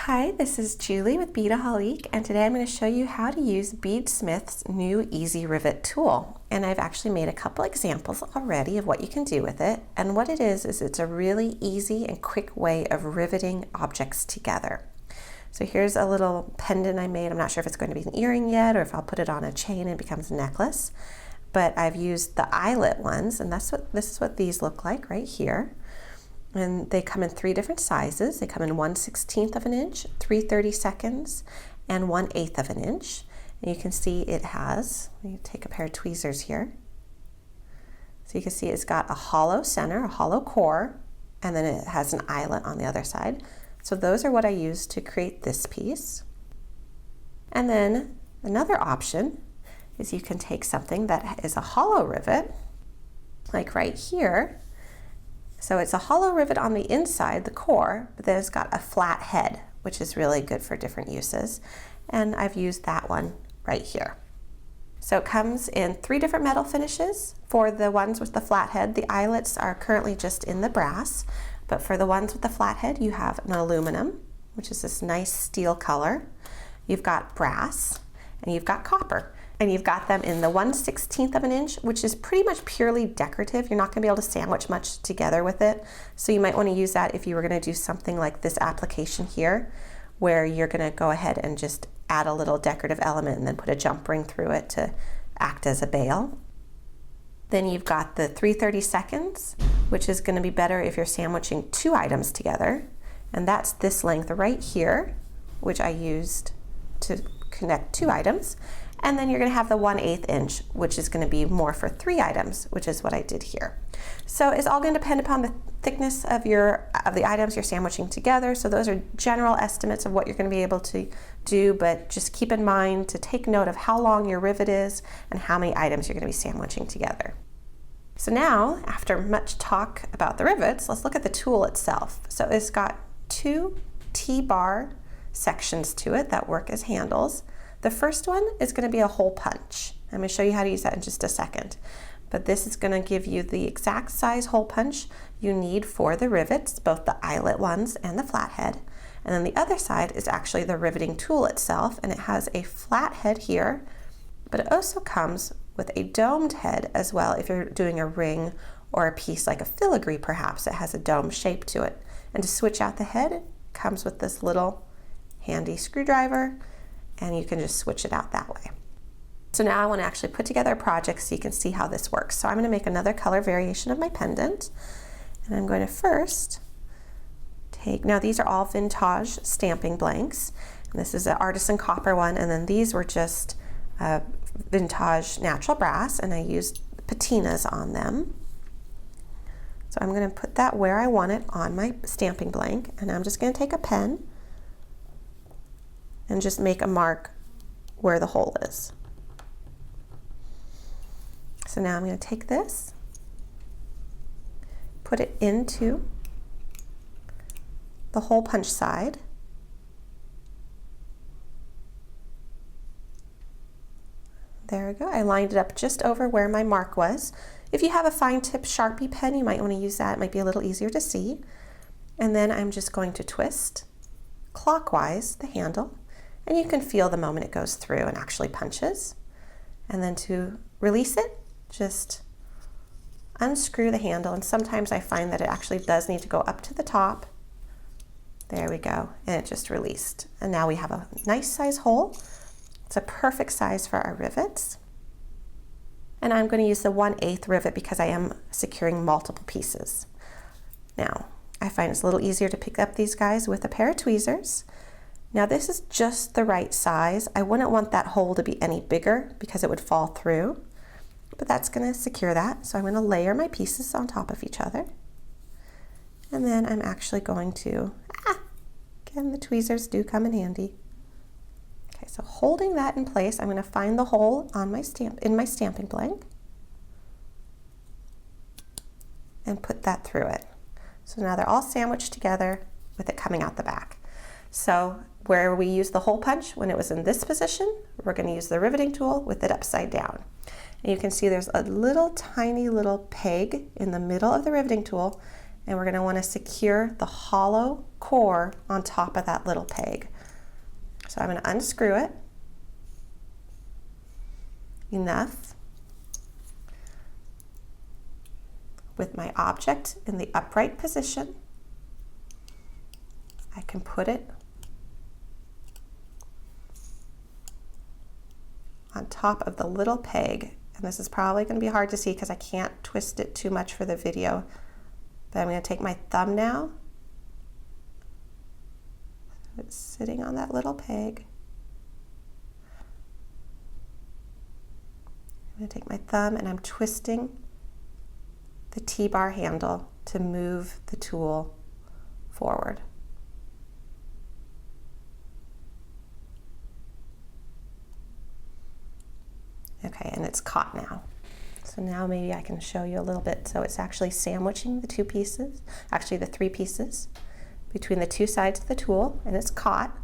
Hi, this is Julie with Beadaholique, and today I'm going to show you how to use Beadsmith's new EZ-Rivet tool. And I've actually made a couple examples already of what you can do with it. And what it is it's a really easy and quick way of riveting objects together. So here's a little pendant I made. I'm not sure if it's going to be an earring yet or if I'll put it on a chain and it becomes a necklace. But I've used the eyelet ones, and this is what these look like right here. And they come in 3 different sizes. They come in 1/16 of an inch, 3/32, and 1/8 of an inch. And you can see it has, let me take a pair of tweezers here. So you can see it's got a hollow center, a hollow core, and then it has an eyelet on the other side. So those are what I used to create this piece. And then another option is you can take something that is a hollow rivet, like right here. So it's a hollow rivet on the inside, the core, but then it's got a flat head, which is really good for different uses. And I've used that one right here. So it comes in 3 different metal finishes. For the ones with the flat head, the eyelets are currently just in the brass, but for the ones with the flat head, you have an aluminum, which is this nice steel color. You've got brass, and you've got copper. And you've got them in the 1/16 of an inch, which is pretty much purely decorative. You're not going to be able to sandwich much together with it. So you might want to use that if you were going to do something like this application here, where you're going to go ahead and just add a little decorative element and then put a jump ring through it to act as a bail. Then you've got the 3/32, which is going to be better if you're sandwiching 2 items together. And that's this length right here, which I used to connect 2 items. And then you're going to have the 1/8 inch, which is going to be more for 3 items, which is what I did here. So it's all going to depend upon the thickness of the items you're sandwiching together. So those are general estimates of what you're going to be able to do, but just keep in mind to take note of how long your rivet is and how many items you're going to be sandwiching together. So now, after much talk about the rivets, let's look at the tool itself. So it's got 2 T-bar sections to it that work as handles. The first one is going to be a hole punch. I'm going to show you how to use that in just a second. But this is going to give you the exact size hole punch you need for the rivets, both the eyelet ones and the flathead. And then the other side is actually the riveting tool itself, and it has a flat head here, but it also comes with a domed head as well. If you're doing a ring or a piece like a filigree perhaps, it has a dome shape to it. And to switch out the head, it comes with this little handy screwdriver, and you can just switch it out that way. So now I want to actually put together a project so you can see how this works. So I'm going to make another color variation of my pendant, and I'm going to first take, now these are all Vintaj stamping blanks, and this is an Artisan copper one, and then these were just Vintaj natural brass, and I used patinas on them. So I'm going to put that where I want it on my stamping blank, and I'm just going to take a pen and just make a mark where the hole is. So now I'm going to take this, put it into the hole punch side, there we go. I lined it up just over where my mark was. If you have a fine tip Sharpie pen, you might want to use that. It might be a little easier to see. And then I'm just going to twist clockwise the handle, and you can feel the moment it goes through and actually punches. And then to release it, just unscrew the handle, and sometimes I find that it actually does need to go up to the top. There we go, and it just released. And now we have a nice size hole. It's a perfect size for our rivets. And I'm going to use the 1/8 rivet because I am securing multiple pieces. Now, I find it's a little easier to pick up these guys with a pair of tweezers. Now this is just the right size. I wouldn't want that hole to be any bigger because it would fall through, but that's going to secure that. So I'm going to layer my pieces on top of each other. And then I'm actually going to, again, the tweezers do come in handy. Okay, so holding that in place, I'm going to find the hole on my in my stamping blank and put that through it. So now they're all sandwiched together with it coming out the back. So where we used the hole punch when it was in this position, we're going to use the riveting tool with it upside down. And you can see there's a little tiny little peg in the middle of the riveting tool, and we're going to want to secure the hollow core on top of that little peg. So I'm going to unscrew it enough with my object in the upright position. I can put it on top of the little peg, and this is probably going to be hard to see because I can't twist it too much for the video, but I'm going to take my thumb now. It's sitting on that little peg. I'm going to take my thumb and I'm twisting the T-bar handle to move the tool forward. Okay, and it's caught now. So now maybe I can show you a little bit. So it's actually sandwiching the two pieces, actually the three pieces, between the two sides of the tool, and it's caught.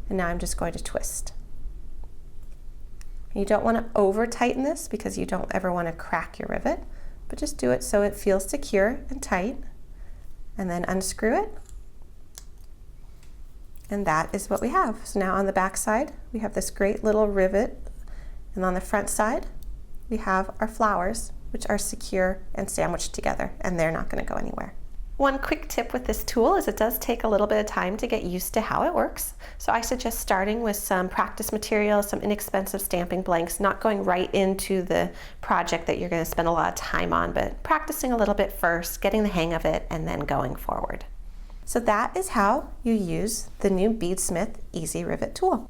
And now I'm just going to twist. You don't want to over tighten this because you don't ever want to crack your rivet, but just do it so it feels secure and tight, and then unscrew it. And that is what we have. So now on the back side, we have this great little rivet, and on the front side, we have our flowers, which are secure and sandwiched together, and they're not going to go anywhere. One quick tip with this tool is it does take a little bit of time to get used to how it works. So I suggest starting with some practice material, some inexpensive stamping blanks, not going right into the project that you're going to spend a lot of time on, but practicing a little bit first, getting the hang of it, and then going forward. So that is how you use the new Beadsmith EZ-Rivet tool.